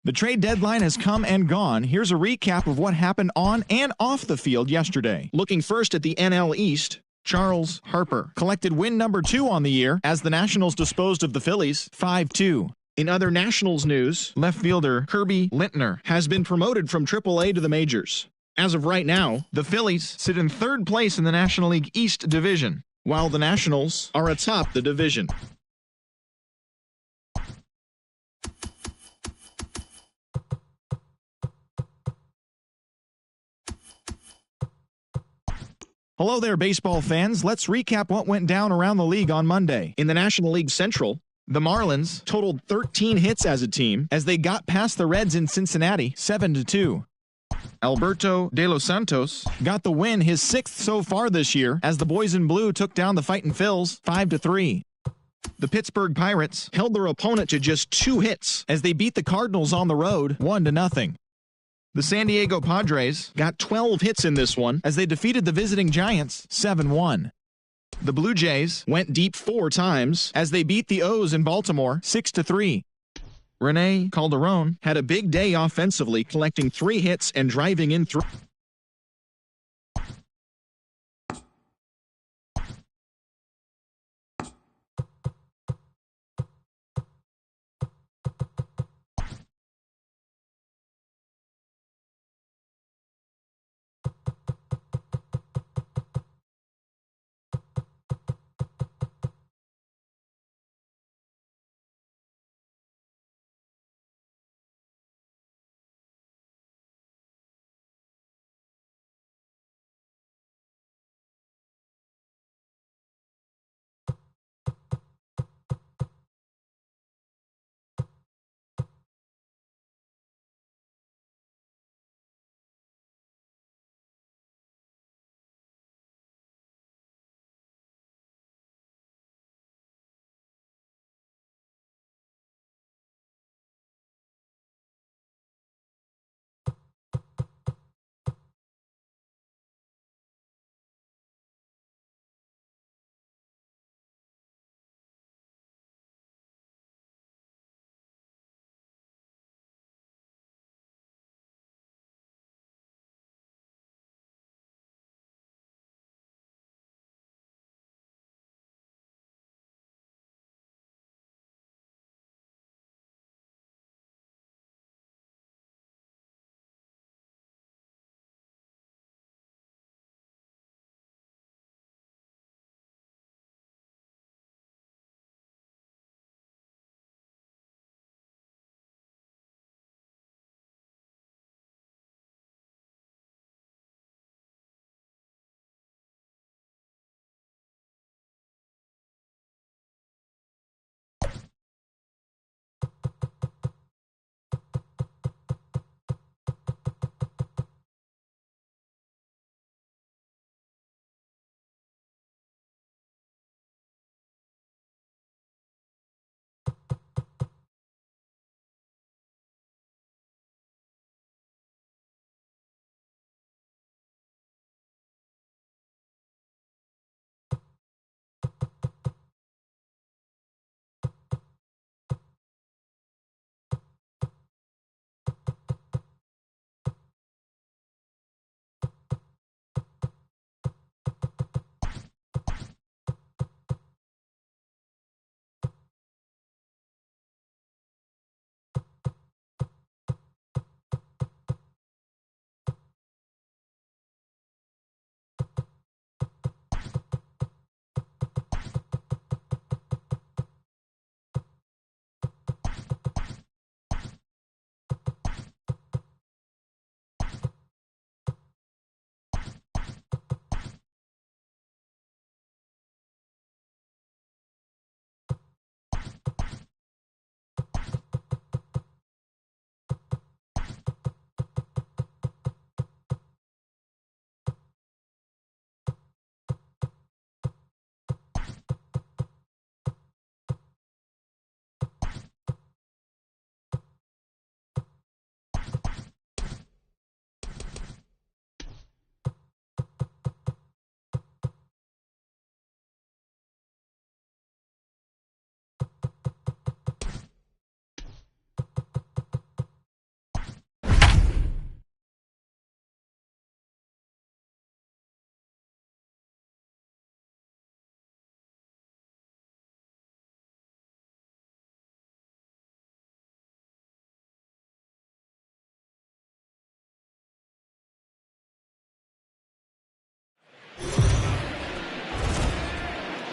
The trade deadline has come and gone. Here's a recap of what happened on and off the field yesterday. Looking first at the NL East, Charles Harper collected win number 2 on the year as the Nationals disposed of the Phillies 5-2. In other Nationals news, left fielder Kirby Lintner has been promoted from AAA to the majors. As of right now, the Phillies sit in 3rd place in the National League East Division, while the Nationals are atop the division. Hello there, baseball fans. Let's recap what went down around the league on Monday. In the National League Central, the Marlins totaled 13 hits as a team as they got past the Reds in Cincinnati 7-2. Alberto De Los Santos got the win, his 6th so far this year, as the boys in blue took down the Fightin' Phils 5-3. The Pittsburgh Pirates held their opponent to just 2 hits as they beat the Cardinals on the road 1-0. The San Diego Padres got 12 hits in this one as they defeated the visiting Giants 7-1. The Blue Jays went deep 4 times as they beat the O's in Baltimore 6-3. Rene Calderon had a big day offensively, collecting 3 hits and driving in 3.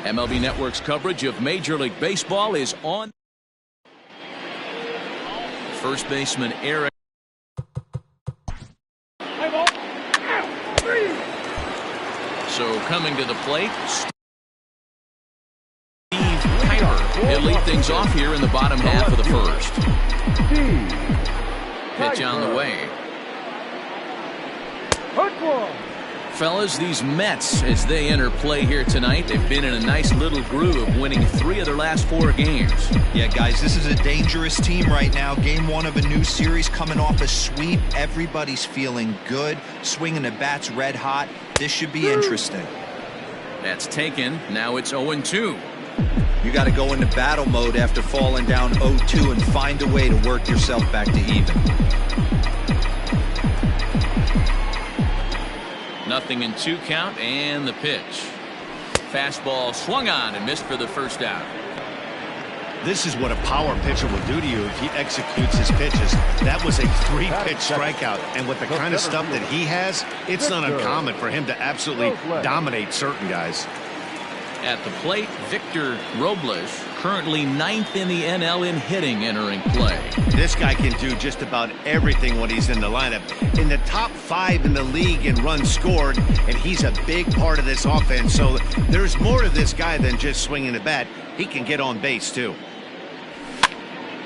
MLB Network's coverage of Major League Baseball is on. First baseman Eric. So coming to the plate, Steve Kuiper. He'll lead things off here in the bottom half of the first. Pitch on the way. Fellas, these Mets, as they enter play here tonight, they've been in a nice little groove, winning 3 of their last 4 games. Yeah, guys, this is a dangerous team right now. Game 1 of a new series, coming off a sweep. Everybody's feeling good, swinging the bats red hot. This should be interesting. That's taken. Now it's 0-2. You got to go into battle mode after falling down 0-2 and find a way to work yourself back to even. Nothing in 2 count, and the pitch. Fastball swung on and missed for the first out. This is what a power pitcher will do to you if he executes his pitches. That was a 3-pitch strikeout, and with the kind of stuff that he has, it's not uncommon for him to absolutely dominate certain guys. At the plate, Victor Robles, currently 9th in the NL in hitting, entering play. This guy can do just about everything when he's in the lineup. In the top 5 in the league in runs scored, and he's a big part of this offense. So there's more to this guy than just swinging the bat. He can get on base, too.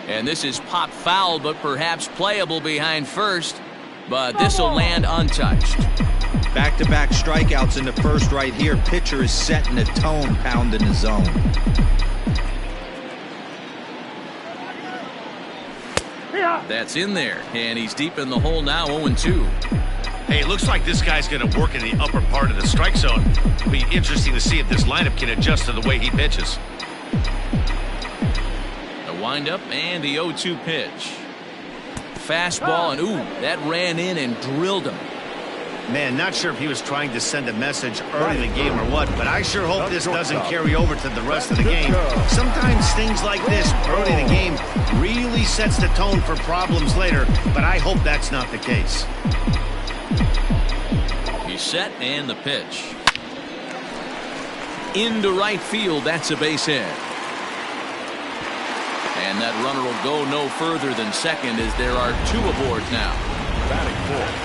And this is pop foul, but perhaps playable behind first. But this will land untouched. Back-to-back strikeouts in the first right here. Pitcher is setting the tone, pounding the zone. That's in there, and he's deep in the hole now, 0-2. Hey, it looks like this guy's going to work in the upper part of the strike zone. It'll be interesting to see if this lineup can adjust to the way he pitches. The windup and the 0-2 pitch. Fastball, and ooh, that ran in and drilled him. Man, not sure if he was trying to send a message early in the game or what, but I sure hope this doesn't carry over to the rest of the game. Sometimes things like this early in the game really sets the tone for problems later, but I hope that's not the case. He's set, and the pitch. Into right field, that's a base hit. And that runner will go no further than second as there are 2 aboard now. Batting 4.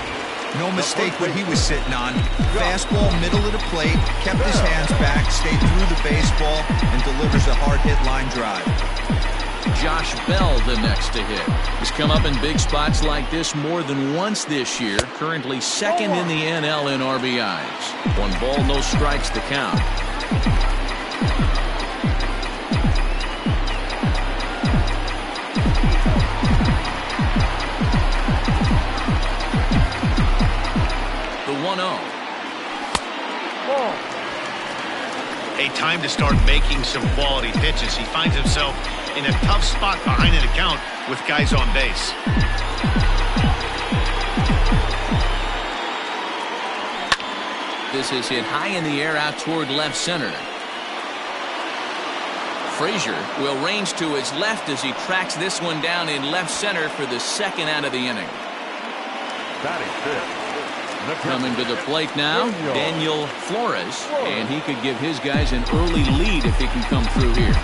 No mistake what he was sitting on. Fastball, middle of the plate, kept his hands back, stayed through the baseball, and delivers a hard-hit line drive. Josh Bell, the next to hit. He's come up in big spots like this more than once this year. Currently 2nd in the NL in RBIs. 1 ball, no strikes to count. A time to start making some quality pitches. He finds himself in a tough spot behind an account with guys on base. This is hit high in the air out toward left center. Frazier will range to his left as he tracks this one down in left center for the 2nd out of the inning. Coming to the plate now, Daniel Flores, and he could give his guys an early lead if he can come through here.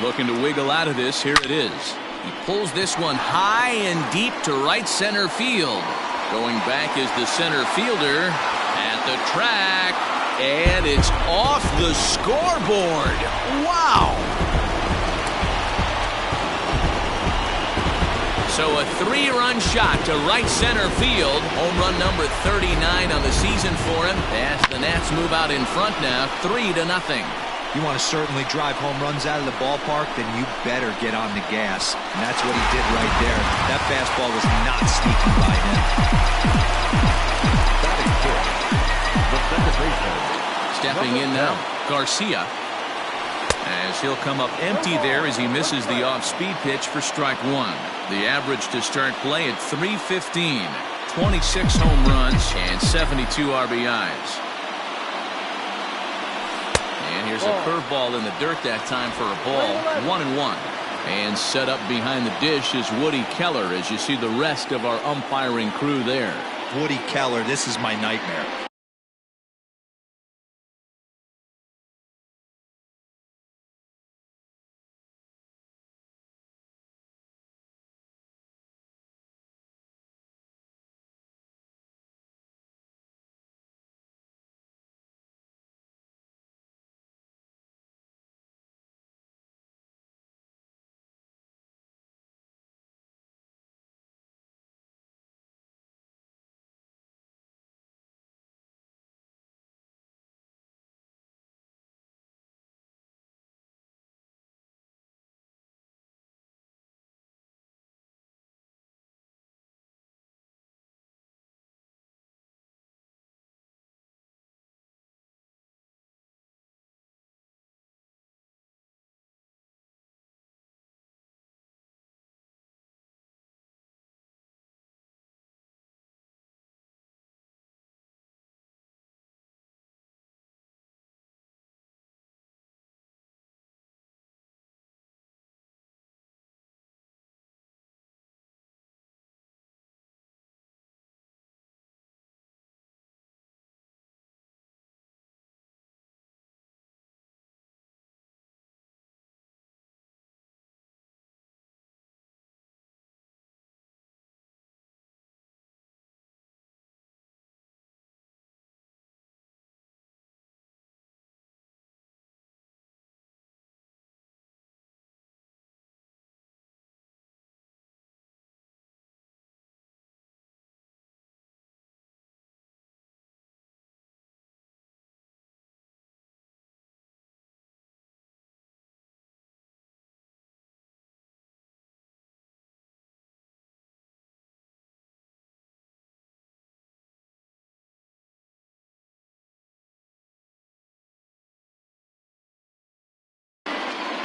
Looking to wiggle out of this, here it is. He pulls this one high and deep to right center field. Going back is the center fielder at the track, and it's off the scoreboard. Wow! So a 3-run shot to right center field. Home run number 39 on the season for him. As the Nats move out in front now, 3-0. You want to certainly drive home runs out of the ballpark, then you better get on the gas. And that's what he did right there. That fastball was not sneaking by him. Stepping in now, Garcia. As he'll come up empty there as he misses the off-speed pitch for strike 1. The average to start play at .315. 26 home runs and 72 RBIs. And here's a curveball in the dirt that time for a ball. 1-1. And set up behind the dish is Woody Keller as you see the rest of our umpiring crew there. Woody Keller, this is my nightmare.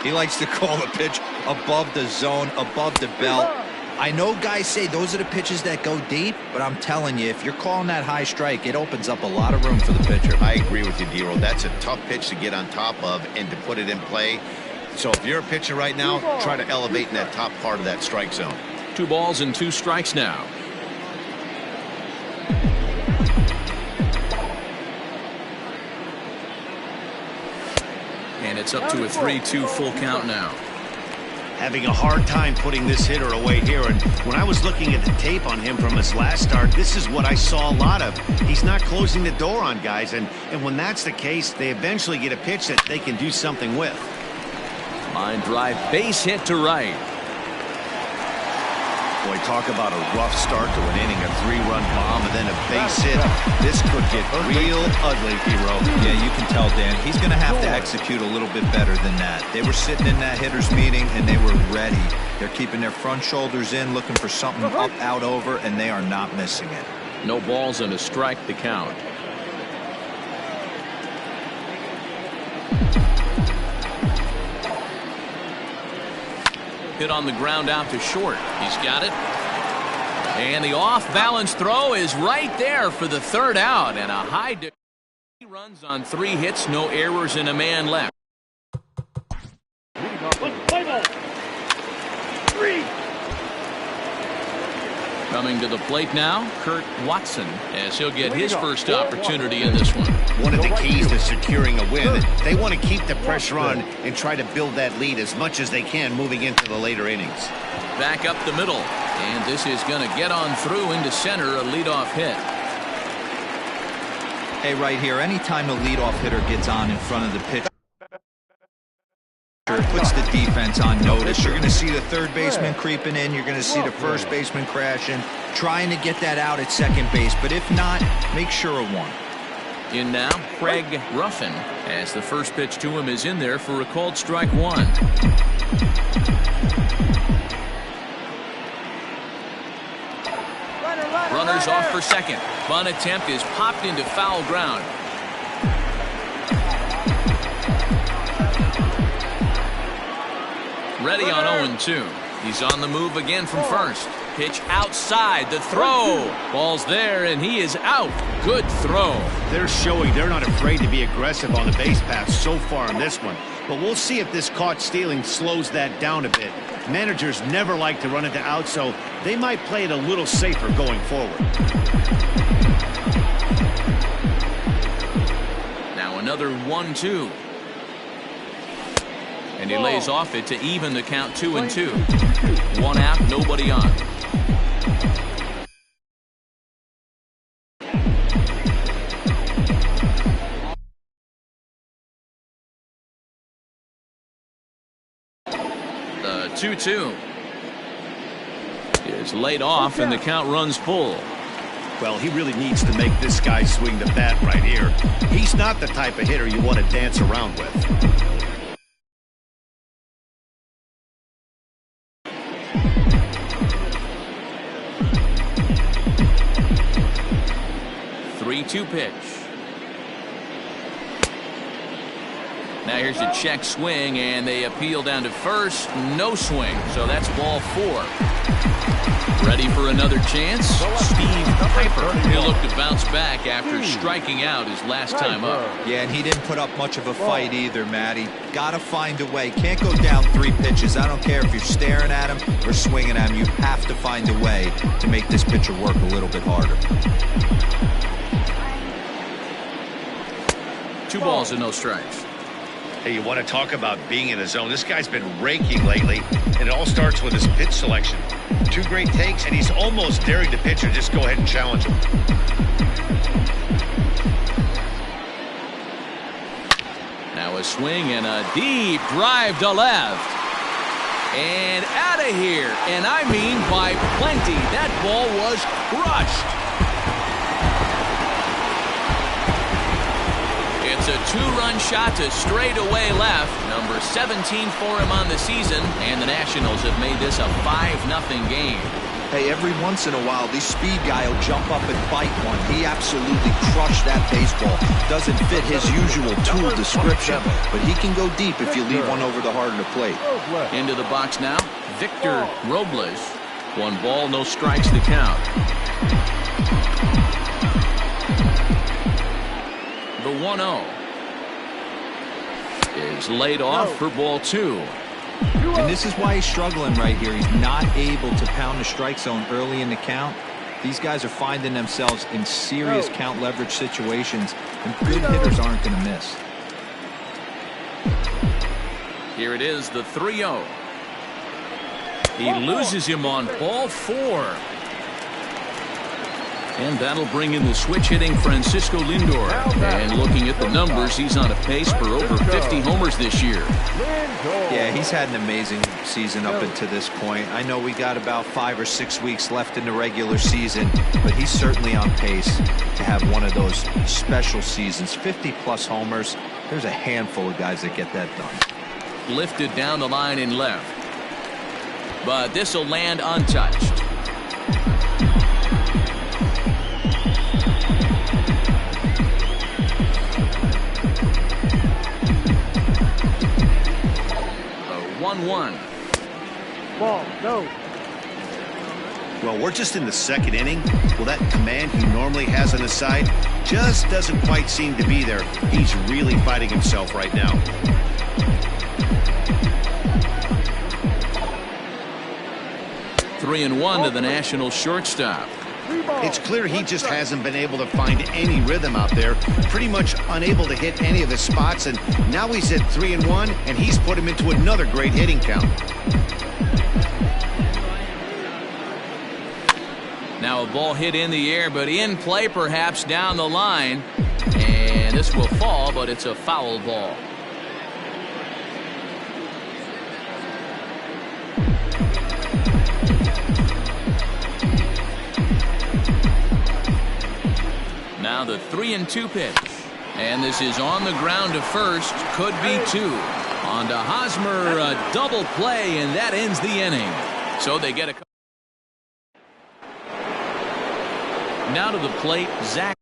He likes to call a pitch above the zone, above the belt. I know guys say those are the pitches that go deep, but I'm telling you, if you're calling that high strike, it opens up a lot of room for the pitcher. I agree with you, D-Roll. That's a tough pitch to get on top of and to put it in play. So if you're a pitcher right now, try to elevate in that top part of that strike zone. 2 balls and 2 strikes now. And it's up to a 3-2 full count now. Having a hard time putting this hitter away here. And when I was looking at the tape on him from his last start, this is what I saw a lot of. He's not closing the door on guys. And when that's the case, they eventually get a pitch that they can do something with. Line drive, base hit to right. Boy, talk about a rough start to an inning, a 3-run bomb, and then a base hit. This could get real ugly, Hero. Yeah, you can tell, Dan. He's going to have to execute a little bit better than that. They were sitting in that hitters meeting, and they were ready. They're keeping their front shoulders in, looking for something up, out, over, and they are not missing it. No balls and a strike to count. Hit on the ground out to short. He's got it. And the off-balance throw is right there for the 3rd out. And a high runs on 3 hits, no errors, and a man left. Coming to the plate now, Kurt Watson, as he'll get his first opportunity in this one. One of the keys to securing a win, they want to keep the pressure on and try to build that lead as much as they can moving into the later innings. Back up the middle, and this is going to get on through into center, a leadoff hit. Hey, right here, anytime the leadoff hitter gets on in front of the pitcher, puts the defense on notice. You're going to see the 3rd baseman creeping in. You're going to see the 1st baseman crashing, trying to get that out at 2nd base. But if not, make sure of 1. In now, Craig Ruffin, as the first pitch to him is in there for a called strike 1. Runners off for second. Bunt attempt is popped into foul ground. Ready on 0-2. He's on the move again from first. Pitch outside, the throw. Ball's there, and he is out. Good throw. They're showing they're not afraid to be aggressive on the base path so far in this one. But we'll see if this caught stealing slows that down a bit. Managers never like to run into out, so they might play it a little safer going forward. Now another 1-2. And he lays off it to even the count 2-2. 1 out, nobody on. The 2-2 is laid off, and the count runs full. Well, he really needs to make this guy swing the bat right here. He's not the type of hitter you want to dance around with. 3-2 pitch. Now here's a check swing, and they appeal down to first. No swing, so that's ball 4. Ready for another chance? Steve Piper. He'll look to bounce back after striking out his last time up. Yeah, and he didn't put up much of a fight either, Matty. Gotta find a way. Can't go down 3 pitches. I don't care if you're staring at him or swinging at him. You have to find a way to make this pitcher work a little bit harder. 2 balls and no strikes. Hey, you want to talk about being in the zone? This guy's been raking lately, and it all starts with his pitch selection. 2 great takes, and he's almost daring the pitcher. Just go ahead and challenge him. Now a swing and a deep drive to left. And out of here. And I mean by plenty. That ball was crushed. It's a 2-run shot to straightaway left. Number 17 for him on the season. And the Nationals have made this a 5-0 game. Hey, every once in a while, these speed guy will jump up and bite one. He absolutely crushed that baseball. Doesn't fit his usual tool description, but he can go deep if you leave one over the heart of the plate. Into the box now, Victor Robles. 1 ball, no strikes to count. The 1-0 is laid off for ball 2. And this is why he's struggling right here. He's not able to pound the strike zone early in the count. These guys are finding themselves in serious count leverage situations, and good hitters aren't going to miss. Here it is, the 3-0. He loses him on ball 4. And that'll bring in the switch-hitting Francisco Lindor. And looking at the numbers, he's on a pace for over 50 homers this year. Yeah, he's had an amazing season up until this point. I know we got about 5 or 6 weeks left in the regular season, but he's certainly on pace to have one of those special seasons. 50-plus homers. There's a handful of guys that get that done. Lifted down the line in left. But this will land untouched. A 1-1. Ball, no. Well, we're just in the 2nd inning. Well, that command he normally has on his side just doesn't quite seem to be there. He's really fighting himself right now. 3-1 to the National shortstop. It's clear he just hasn't been able to find any rhythm out there. Pretty much unable to hit any of his spots, and now he's at 3-1, and he's put him into another great hitting count. Now a ball hit in the air, but in play perhaps down the line. And this will fall, but it's a foul ball. Now the 3-2 pitch. And this is on the ground to first. Could be 2. On to Hosmer, a double play, and that ends the inning. So they get a... Now to the plate, Zach.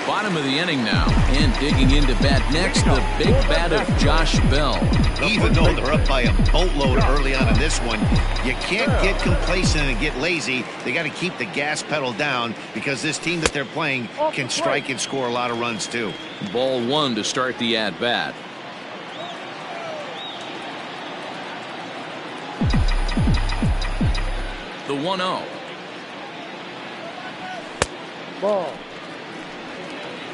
Bottom of the inning now, and digging into bat next, the big bat of Josh Bell. Even though they're up by a boatload early on in this one, you can't get complacent and get lazy. They got to keep the gas pedal down because this team that they're playing can strike and score a lot of runs too. Ball 1 to start the at-bat. The 1-0. Ball.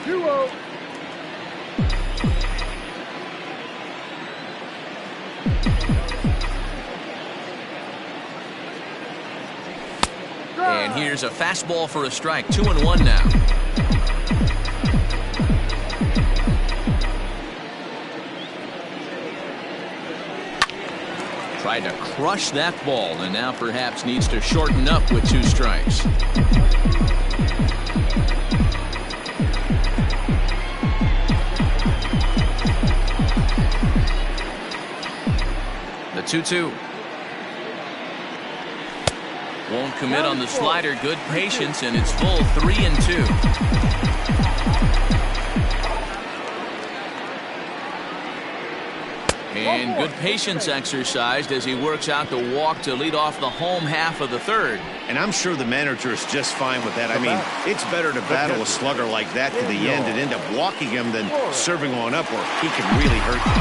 2-0. And here's a fastball for a strike. 2-1 now. Tried to crush that ball, and now perhaps needs to shorten up with 2 strikes. The 2-2. Won't commit on the slider. Good patience, and it's full 3-2. And good patience exercised as he works out the walk to lead off the home half of the 3rd. And I'm sure the manager is just fine with that. I mean, it's better to battle a slugger like that to the end and end up walking him than serving one up where he can really hurt you.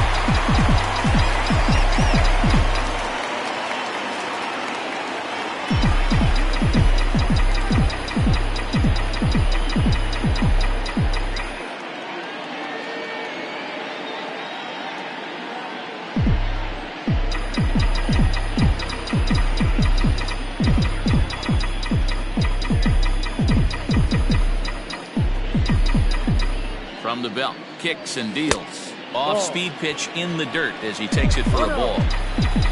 From the belt, kicks and deals. Off-speed pitch in the dirt as he takes it for a ball.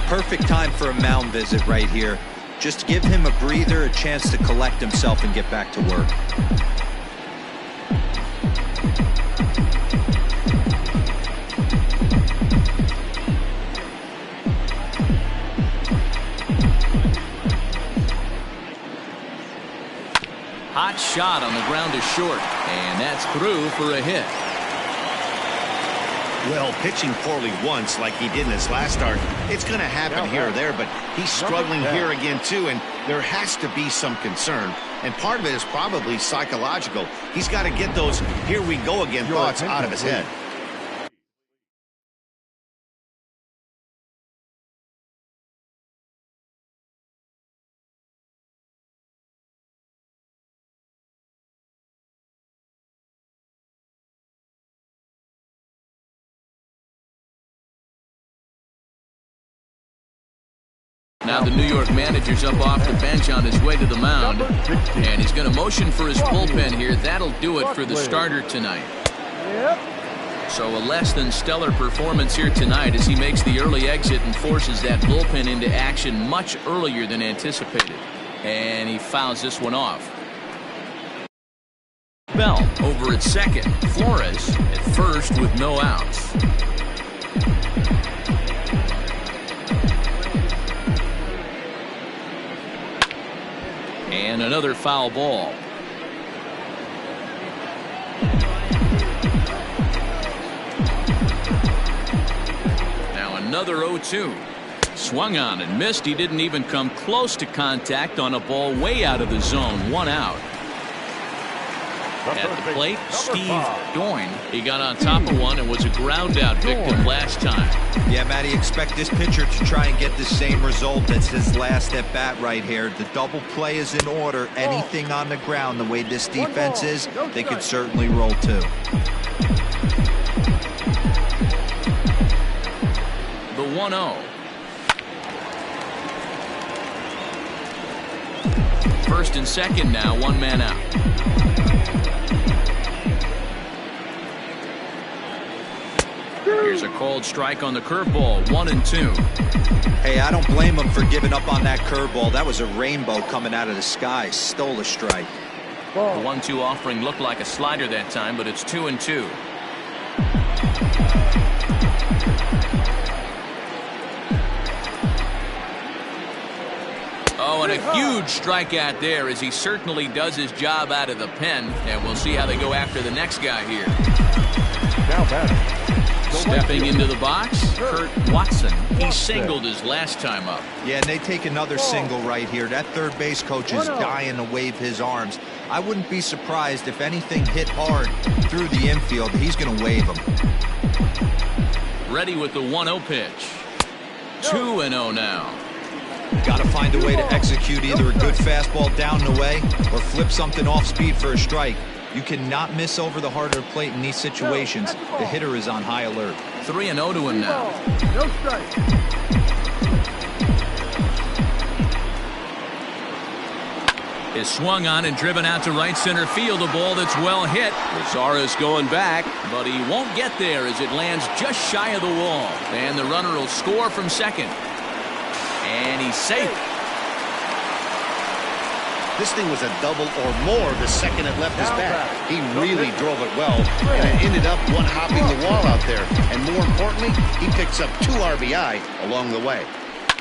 Perfect time for a mound visit right here. Just give him a breather, a chance to collect himself and get back to work. shot on the ground is short, and that's through for a hit. Well, pitching poorly once like he did in his last start, it's going to happen here or there, but he's struggling here again too, and there has to be some concern. And part of it is probably psychological. He's got to get those here we go again thoughts out of his head. Now the New York manager's up off the bench on his way to the mound, and he's going to motion for his bullpen here. That'll do it for the starter tonight. So a less than stellar performance here tonight as he makes the early exit and forces that bullpen into action much earlier than anticipated. And he fouls this one off. Bell over at second. Flores at first with no outs. And another foul ball. Now another 0-2. Swung on and missed. He didn't even come close to contact on a ball way out of the zone. 1 out. At the plate, Steve Doyne. He got on top of one and was a ground out victim last time. Yeah, Matty, expect this pitcher to try and get the same result as his last at bat right here. The double play is in order. Anything on the ground, the way this defense is, they could certainly roll too. The 1-0. First and second now, 1 man out. Here's a called strike on the curveball, 1-2. Hey, I don't blame him for giving up on that curveball. That was a rainbow coming out of the sky. Stole a strike. The 1-2 offering looked like a slider that time, but it's 2-2. Oh, and a huge strikeout there as he certainly does his job out of the pen. And we'll see how they go after the next guy here. Now batting. Stepping into the box, Kurt Watson. He singled his last time up. Yeah, and they take another single right here. That third base coach is dying to wave his arms. I wouldn't be surprised if anything hit hard through the infield. He's going to wave them. Ready with the 1-0 pitch. 2-0 now. Got to find a way to execute either a good fastball down the way or flip something off speed for a strike. You cannot miss over the harder plate in these situations. The hitter is on high alert. 3-0 to him now. No strike. Is swung on and driven out to right center field. A ball that's well hit. Rosaris going back, but he won't get there as it lands just shy of the wall. And the runner will score from second. And he's safe. This thing was a double or more the second it left his bat. He really drove it well, and it ended up one-hopping the wall out there. And more importantly, he picks up 2 RBI along the way.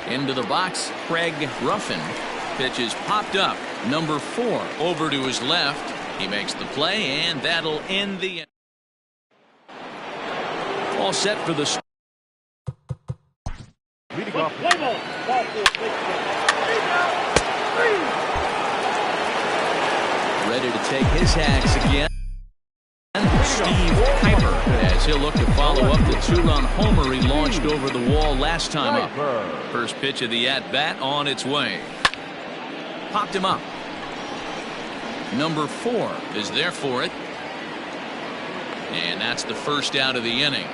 Into the box, Craig Ruffin. Pitch is popped up. Number 4 over to his left. He makes the play, and that'll end the inning. All set for the Leading off. ready to take his hacks again. Steve Piper, as he'll look to follow up the 2-run homer he launched over the wall last time up. First pitch of the at-bat on its way. Popped him up. Number 4 is there for it. And that's the first out of the inning.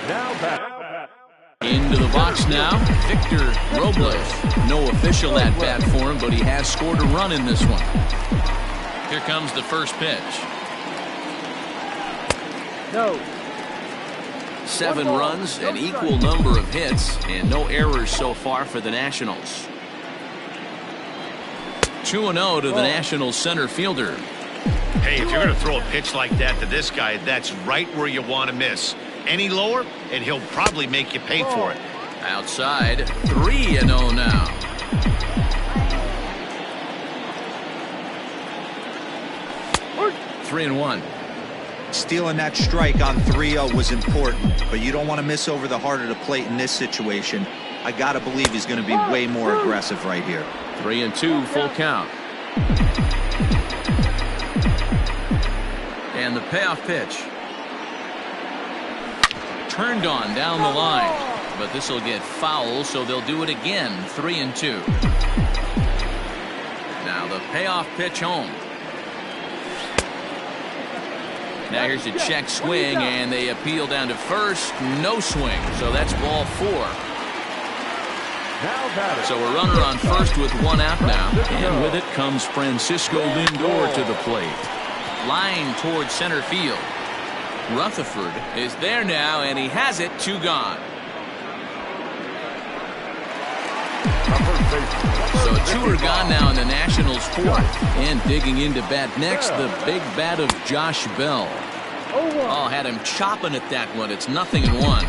Now back. Into the box now, Victor Robles. No official at-bat for him, but he has scored a run in this one. Here comes the first pitch. No. 7 runs, an equal number of hits, and no errors so far for the Nationals. 2-0 to the Nationals center fielder. Hey, if you're going to throw a pitch like that to this guy, that's right where you want to miss. Any lower, and he'll probably make you pay for it. Outside, 3-0 now. 3-1. Stealing that strike on 3-0 was important, but you don't want to miss over the heart of the plate in this situation. I got to believe he's going to be way more aggressive right here. 3-2, full count. And the payoff pitch. Turned on down the line, but this will get foul, so they'll do it again. 3-2. Now the payoff pitch home. Now here's a check swing, and they appeal down to first. No swing, so that's ball 4. So a runner on first with 1 out now. And with it comes Francisco Lindor to the plate. Line towards center field. Rutherford is there now, and he has it. 2 gone. So 2 are gone now in the Nationals' 4th. And digging into bat next, the big bat of Josh Bell. Oh, had him chopping at that one. It's 0-1.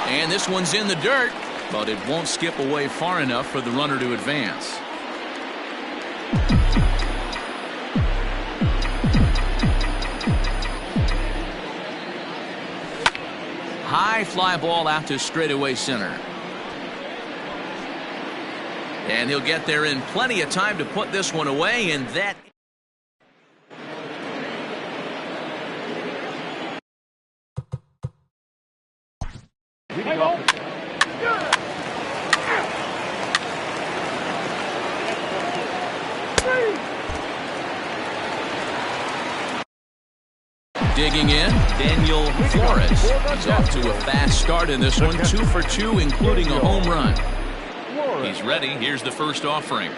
And this one's in the dirt, but it won't skip away far enough for the runner to advance. High fly ball out to straightaway center. And he'll get there in plenty of time to put this one away, and that. Digging in, Daniel Flores. He's off to a fast start in this one. 2 for 2, including a home run. He's ready. Here's the first offering.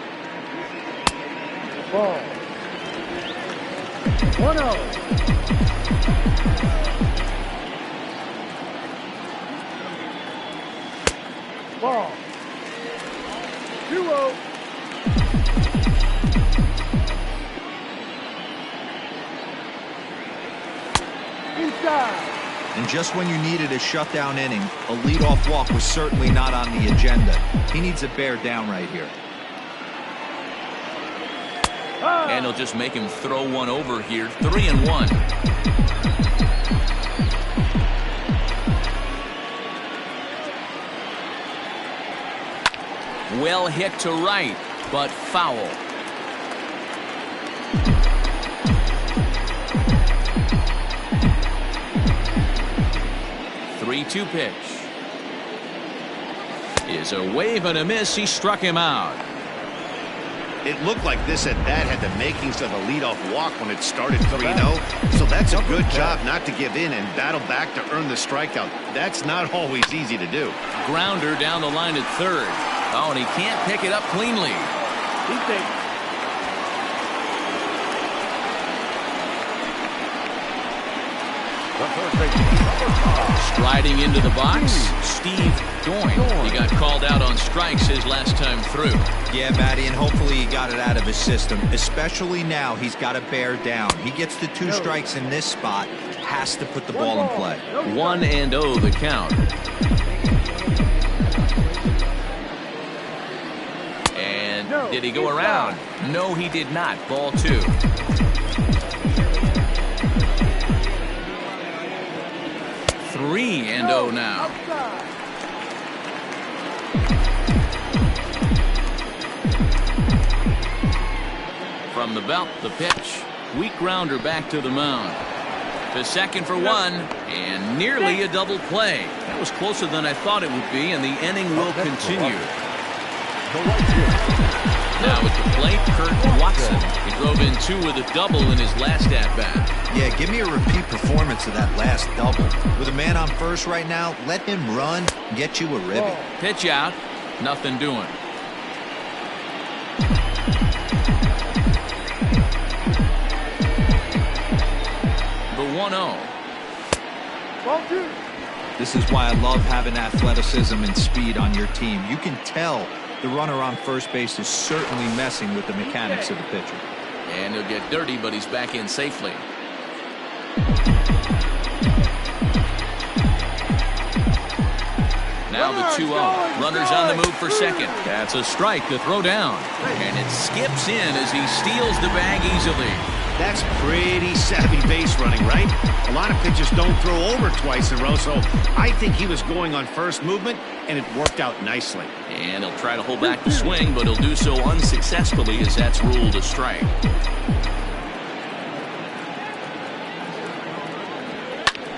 Ball. 1-0. Ball. 2-0. Inside. And just when you needed a shutdown inning, a leadoff walk was certainly not on the agenda. He needs a bear down right here. And he'll just make him throw one over here. 3-1. Well hit to right, but foul. 3-2 pitch. Is a wave and a miss. He struck him out. It looked like this at bat had the makings of a leadoff walk when it started 3-0. So that's a good job not to give in and battle back to earn the strikeout. That's not always easy to do. Grounder down the line at third. Oh, and he can't pick it up cleanly. He thinks. Striding into the box, Steve Doyne. He got called out on strikes his last time through. Yeah, Matty, and hopefully he got it out of his system. Especially now, he's got to bear down. He gets the 2 strikes in this spot, has to put the ball in play. 1-0 the count. And did he go around? No, he did not. Ball 2. Three and 0 now. From the belt, the pitch. Weak grounder back to the mound. To second for 1, and nearly a double play. That was closer than I thought it would be, and the inning will continue. Now at the plate, Kurt Watson. He drove in 2 with a double in his last at-bat. Yeah, give me a repeat performance of that last double. With a man on first right now, let him run, get you a ribby. Pitch out, nothing doing. The 1-0. Ball 2. This is why I love having athleticism and speed on your team. You can tell the runner on first base is certainly messing with the mechanics of the pitcher. And he'll get dirty, but he's back in safely. Now the 2-0. Runners on the move for second. That's a strike to throw down. And it skips in as he steals the bag easily. That's pretty savvy base running, right? A lot of pitchers don't throw over twice in a row, so I think he was going on first movement, and it worked out nicely. And he'll try to hold back the swing, but he'll do so unsuccessfully as that's ruled a strike.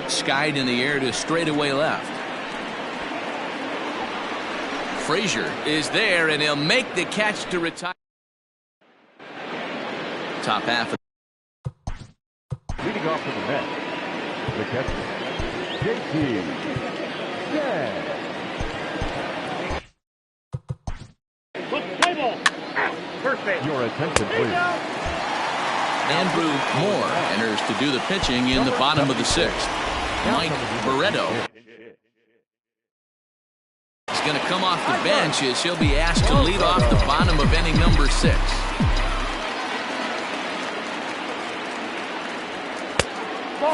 Skied in the air to straightaway left. Frazier is there, and he'll make the catch to retire. Top half of leading off to the net, the catcher, JT. Play ball. First base. Your attention, please. Andrew Moore enters to do the pitching in the bottom of the 6th. Mike Barreto is going to come off the bench as he'll be asked to lead off the bottom of inning number 6.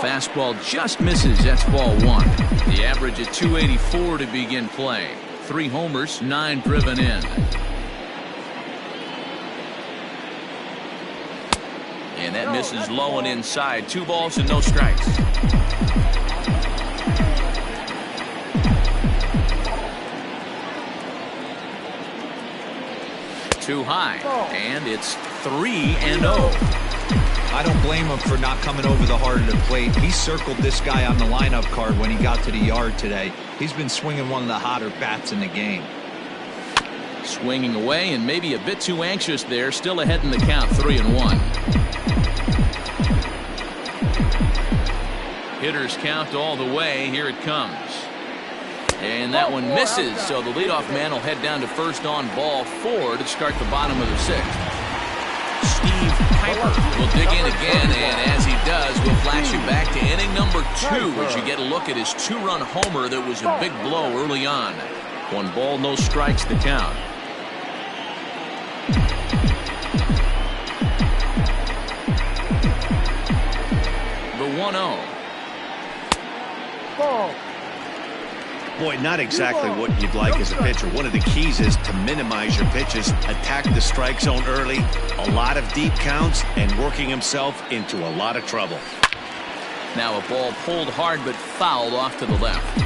Fastball just misses. That's ball 1. The average at 284 to begin play. 3 homers, 9 driven in. And that misses low and inside. 2 balls and no strikes. Too high. And it's 3-0. I don't blame him for not coming over the heart of the plate. He circled this guy on the lineup card when he got to the yard today. He's been swinging one of the hotter bats in the game. Swinging away and maybe a bit too anxious there. Still ahead in the count, 3-1. Hitters count all the way. Here it comes. And that one misses. So the leadoff man will head down to first on ball 4 to start the bottom of the 6th. Steve Piper will dig in again, and as he does, we'll flash you back to inning number 2 as you get a look at his 2-run homer that was a big blow early on. 1 ball, no strikes, the count. The 1-0. Boy, not exactly what you'd like as a pitcher. One of the keys is to minimize your pitches, attack the strike zone early, a lot of deep counts, and working himself into a lot of trouble. Now a ball pulled hard but fouled off to the left.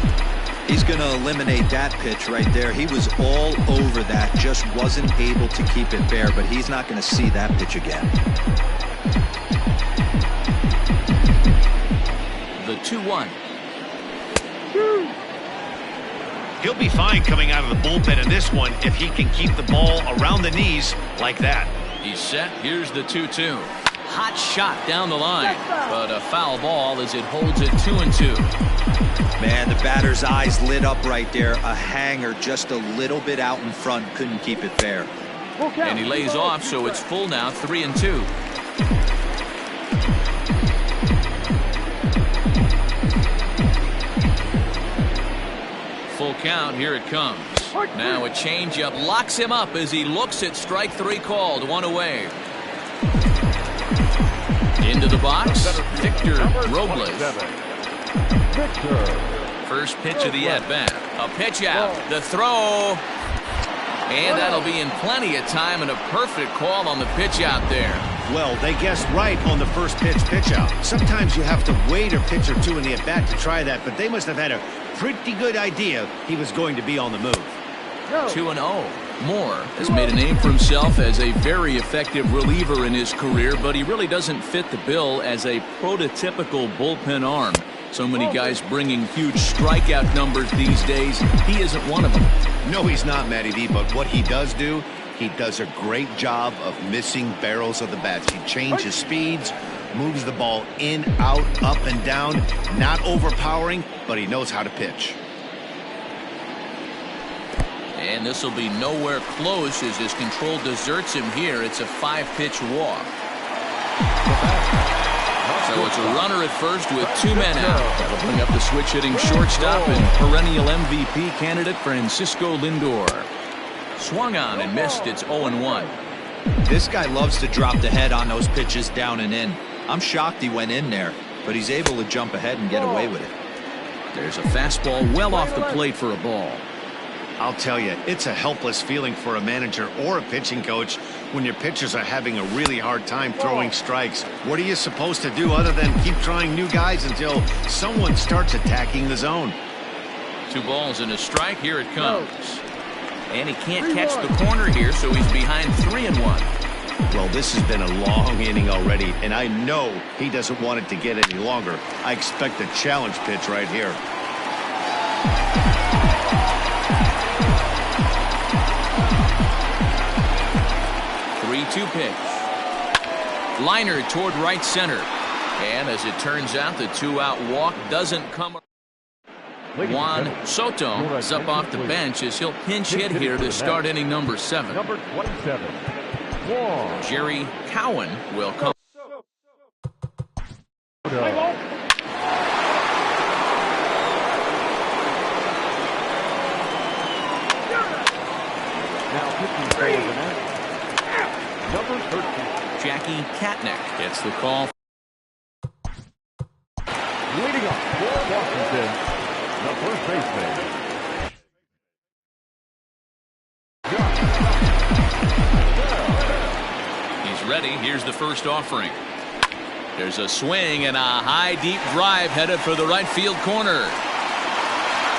He's going to eliminate that pitch right there. He was all over that, just wasn't able to keep it fair, but he's not going to see that pitch again. The 2-1. He'll be fine coming out of the bullpen in this one if he can keep the ball around the knees like that. He's set. Here's the 2-2. Hot shot down the line, but a foul ball as it holds it 2-2. Man, the batter's eyes lit up right there. A hanger just a little bit out in front. Couldn't keep it fair. And he lays off, so it's full now, 3-2. Full count. Here it comes. Now a changeup locks him up as he looks at strike 3 called. 1 away. Into the box, Victor Robles. First pitch of the at-bat. A pitch out. The throw. And that'll be in plenty of time and a perfect call on the pitch out there. Well, they guessed right on the first pitch out. Sometimes you have to wait a pitch or 2 in the at-bat to try that, but they must have had a pretty good idea he was going to be on the move. 2-0. Moore has made a name for himself as a very effective reliever in his career, but he really doesn't fit the bill as a prototypical bullpen arm. So many guys bringing huge strikeout numbers these days. He isn't one of them. No, he's not, Matty V, but what he does do, he does a great job of missing barrels of the bats. He changes speeds, moves the ball in, out, up, and down. Not overpowering, but he knows how to pitch. And this will be nowhere close as his control deserts him here. It's a 5-pitch walk. So it's a runner at first with 2 men out. That'll bring up the switch-hitting shortstop and perennial MVP candidate Francisco Lindor. Swung on and missed. It's 0-1. This guy loves to drop the head on those pitches down and in. I'm shocked he went in there, but he's able to jump ahead and get away with it. There's a fastball well off the plate for a ball. I'll tell you, it's a helpless feeling for a manager or a pitching coach when your pitchers are having a really hard time throwing strikes. What are you supposed to do other than keep trying new guys until someone starts attacking the zone? 2 balls and a strike. Here it comes. And he can't catch the corner here, so he's behind 3-1. Well, this has been a long inning already, and I know he doesn't want it to get any longer. I expect a challenge pitch right here. 3-2 pitch. Liner toward right center. And as it turns out, the 2-out walk doesn't come. Juan Soto is up off the bench as he'll pinch hit here to start inning number 7. Number 27. Jerry Cowan will come. Now pitching for the net. Number 13. Jackie Katnick gets the call. Leading up for Washington, the first baseman. He's ready. Here's the first offering. There's a swing and a high deep drive headed for the right field corner.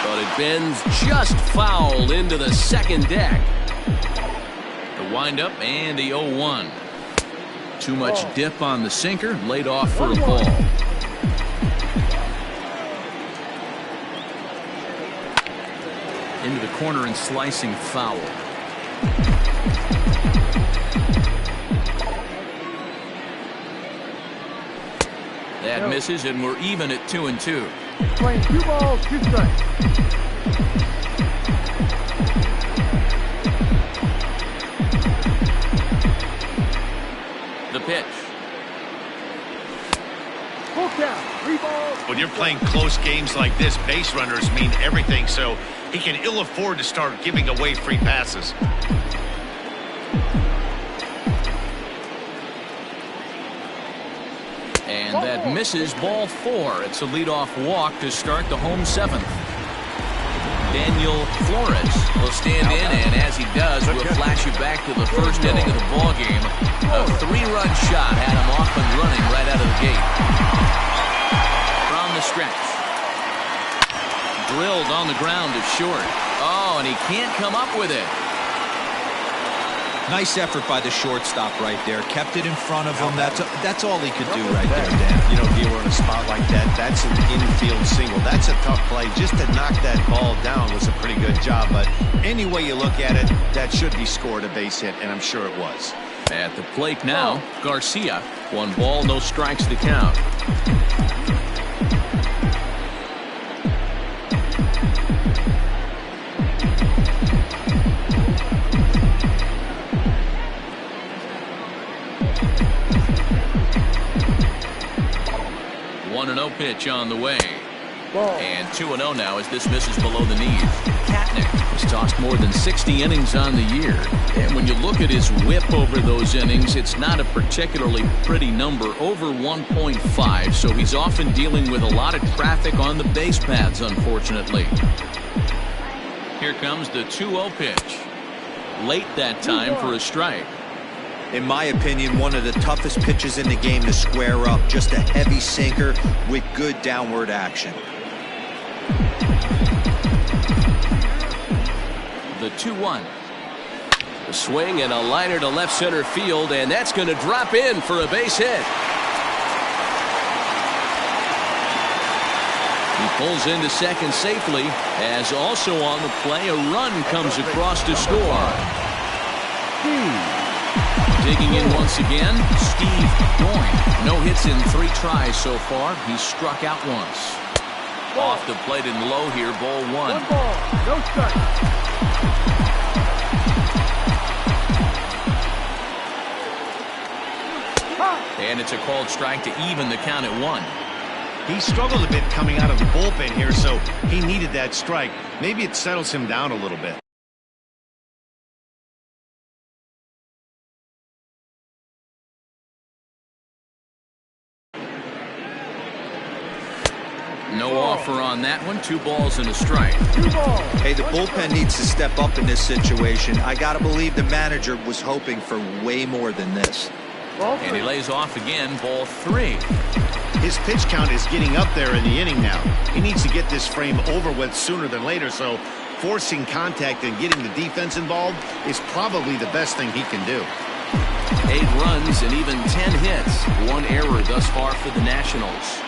But it bends just foul into the second deck. The windup and the 0-1. Too much dip on the sinker, laid off for a ball. Into the corner and slicing foul. That misses, and we're even at 2-2. Playing 2 balls, 2 strikes. The pitch. Full count, 3 balls. When you're playing close games like this, base runners mean everything, so he can ill afford to start giving away free passes. And that misses, ball 4. It's a leadoff walk to start the home 7th. Daniel Flores will stand in, and as he does, we'll flash you back to the first inning of the ball game. A 3-run shot had him off and running right out of the gate. From the stretch. Drilled on the ground to short. Oh, and he can't come up with it. Nice effort by the shortstop right there. Kept it in front of him. That's all he could do right there, Dan. You know, if you were in a spot like that, that's an infield single. That's a tough play. Just to knock that ball down was a pretty good job. But any way you look at it, that should be scored a base hit, and I'm sure it was. At the plate now, Garcia. 1 ball, no strikes to count. Pitch on the way. And 2-0 now as this misses below the knees. Katnick has tossed more than 60 innings on the year. And when you look at his whip over those innings, it's not a particularly pretty number, over 1.5. So he's often dealing with a lot of traffic on the base paths, unfortunately. Here comes the 2-0 pitch. Late that time for a strike. In my opinion, one of the toughest pitches in the game to square up. Just a heavy sinker with good downward action. The 2-1. A swing and a liner to left center field, and that's going to drop in for a base hit. He pulls into second safely, as also on the play, a run comes across to score. Digging in once again, Steve Doyne. No hits in 3 tries so far. He's struck out once. Off the plate and low here, ball 1. 1 ball, no strike. And it's a called strike to even the count at 1. He struggled a bit coming out of the bullpen here, so he needed that strike. Maybe it settles him down a little bit. No offer offer on that one. 2 balls and a strike. Hey, the bullpen needs to step up in this situation. I got to believe the manager was hoping for way more than this. And he lays off again. Ball 3. His pitch count is getting up there in the inning now. He needs to get this frame over with sooner than later, so forcing contact and getting the defense involved is probably the best thing he can do. 8 runs and even 10 hits. 1 error thus far for the Nationals.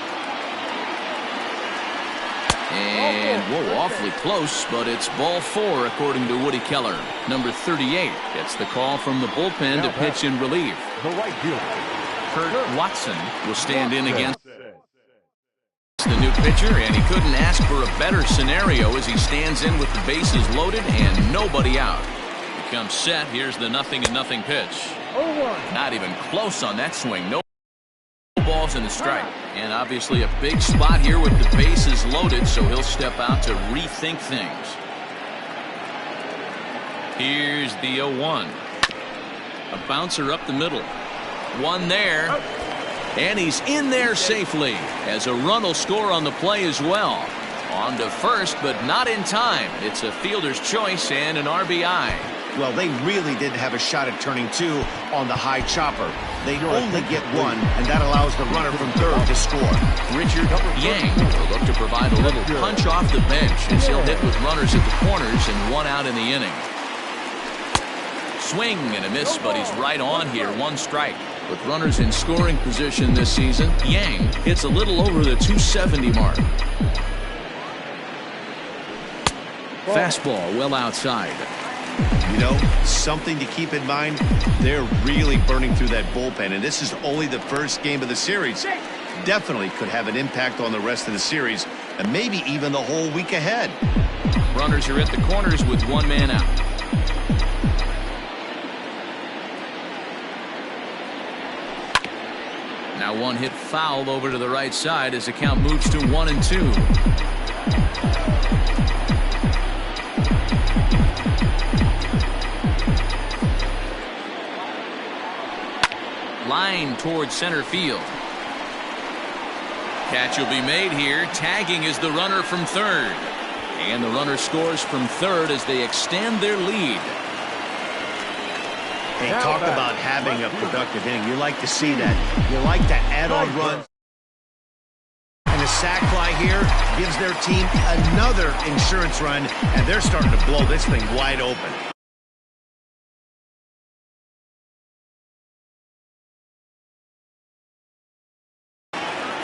And, whoa, awfully close, but it's ball 4 according to Woody Keller. Number 38 gets the call from the bullpen to pitch in relief. The right fielder, Kurt Watson will stand in against the new pitcher, and he couldn't ask for a better scenario as he stands in with the bases loaded and nobody out. He comes set. Here's the 0-0 pitch. Not even close on that swing. No balls and a strike. And obviously a big spot here with the bases loaded, so he'll step out to rethink things. Here's the 0-1. A bouncer up the middle. 1 there. And he's in there safely, as a run will score on the play as well. On to first, but not in time. It's a fielder's choice and an RBI. Well, they really didn't have a shot at turning 2 on the high chopper. They only get 1, and that allows the runner from third to score. Richard Yang will look to provide a little punch off the bench as he'll hit with runners at the corners and 1 out in the inning. Swing and a miss, but he's right on here. 1 strike. With runners in scoring position this season, Yang hits a little over the 270 mark. Fastball well outside. You know, something to keep in mind, they're really burning through that bullpen, and this is only the first game of the series. Definitely could have an impact on the rest of the series, and maybe even the whole week ahead. Runners are at the corners with 1 man out. Now 1 hit foul over to the right side as the count moves to 1-2. Line towards center field. Catch will be made here. Tagging is the runner from third. And the runner scores from third as they extend their lead. Hey, talk about having a productive inning. You like to see that. You like to add on runs. And a sac fly here gives their team another insurance run, and they're starting to blow this thing wide open.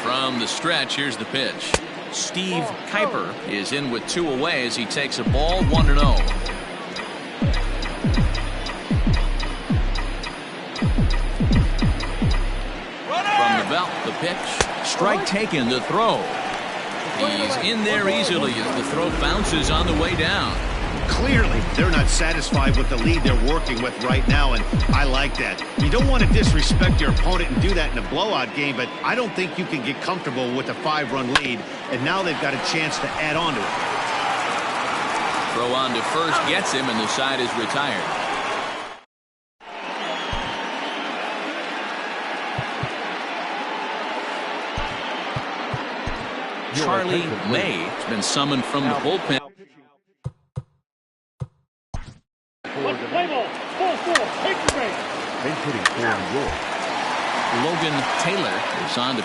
From the stretch, here's the pitch. Steve Kuiper is in with 2 away as he takes a ball 1-0. From the belt, the pitch. Strike taken, the throw. He's in there easily as the throw bounces on the way down. Clearly, they're not satisfied with the lead they're working with right now, and I like that. You don't want to disrespect your opponent and do that in a blowout game, but I don't think you can get comfortable with a 5-run lead, and now they've got a chance to add on to it. Throw on to first gets him, and the side is retired. Charlie May has been summoned from the bullpen. Logan Taylor is on to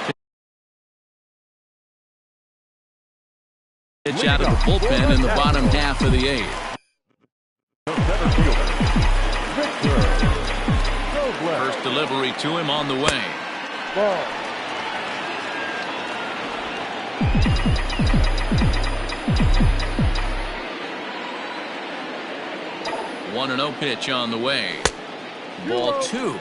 pitch out of the bullpen in the bottom half of the 8th. First delivery to him on the way. 1-0 pitch on the way. Ball 2.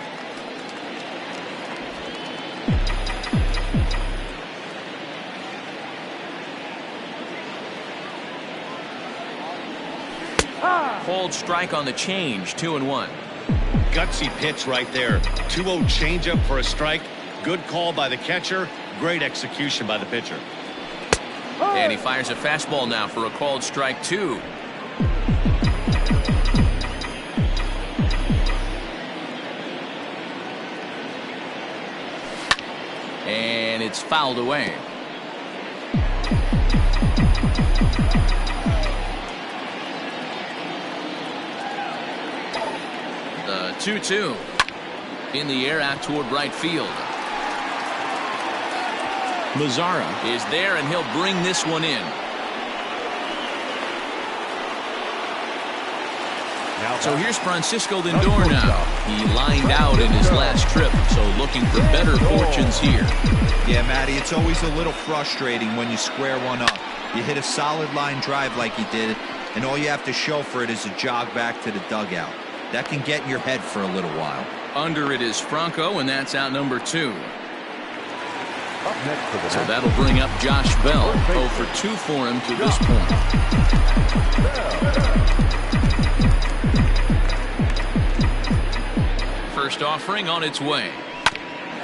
Cold strike on the change. 2-1. Gutsy pitch right there. 2-0 changeup for a strike. Good call by the catcher. Great execution by the pitcher. And he fires a fastball now for a called strike 2. And it's fouled away. The 2-2. In the air out toward right field. Mazzara is there, and he'll bring this one in. So here's Francisco Lindor now. He lined out in his last trip, so looking for better fortunes here. Yeah, Matty, it's always a little frustrating when you square one up. You hit a solid line drive like he did, and all you have to show for it is a jog back to the dugout. That can get in your head for a little while. Under it is Franco, and that's out number 2. Up next for the So that'll bring up Josh Bell. 0 for 2 for him to this point. First offering on its way.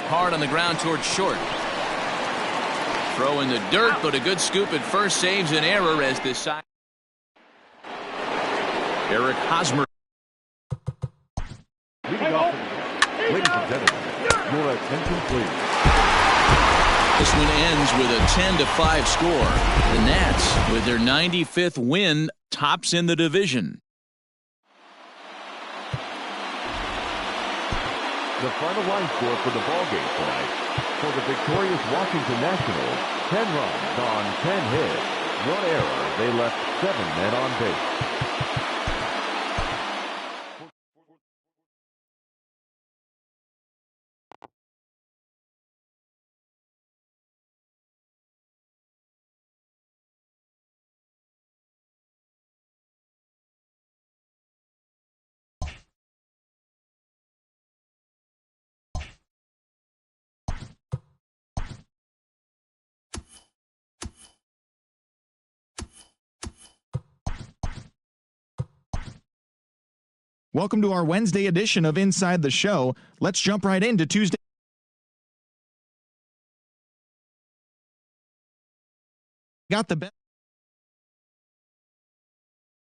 Hard on the ground towards short. Throw in the dirt, but a good scoop at first saves an error as this side. Eric Hosmer. leading off. Ladies and gentlemen, your attention please. This one ends with a 10-5 score. The Nats, with their 95th win, tops in the division. The final line score for the ballgame tonight. For the victorious Washington Nationals, 10 runs on 10 hits. 1 error. They left 7 men on base. Welcome to our Wednesday edition of Inside the Show. Let's jump right into Tuesday. Got the best.